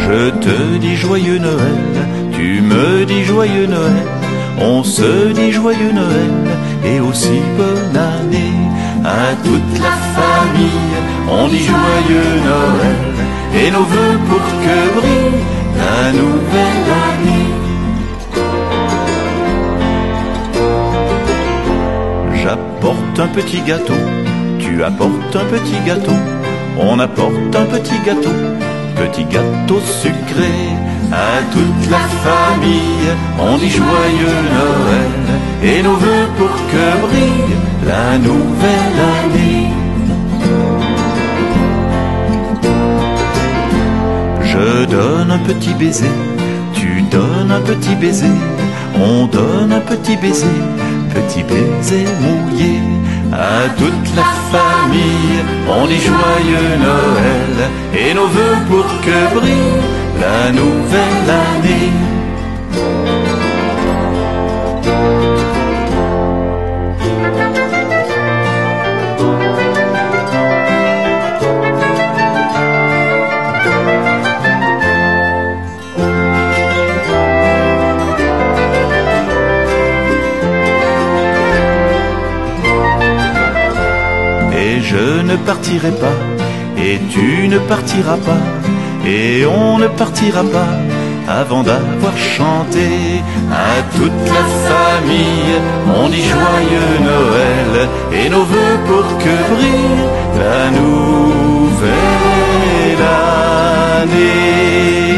Je te dis joyeux Noël, tu me dis joyeux Noël, on se dit joyeux Noël et aussi bonne année. À toute la famille, on dit joyeux Noël et nos vœux pour que brille la nouvelle année. J'apporte un petit gâteau, tu apportes un petit gâteau, on apporte un petit gâteau, petit gâteau sucré. À toute la famille, on dit joyeux Noël et nos vœux pour que brille la nouvelle année. Je donne un petit baiser, tu donnes un petit baiser, on donne un petit baiser mouillé. À toute la famille, on dit joyeux Noël et nos vœux pour que brille la nouvelle année. Je ne partirai pas, et tu ne partiras pas, et on ne partira pas avant d'avoir chanté. À toute la famille, on dit joyeux Noël et nos vœux pour que brille la nouvelle année.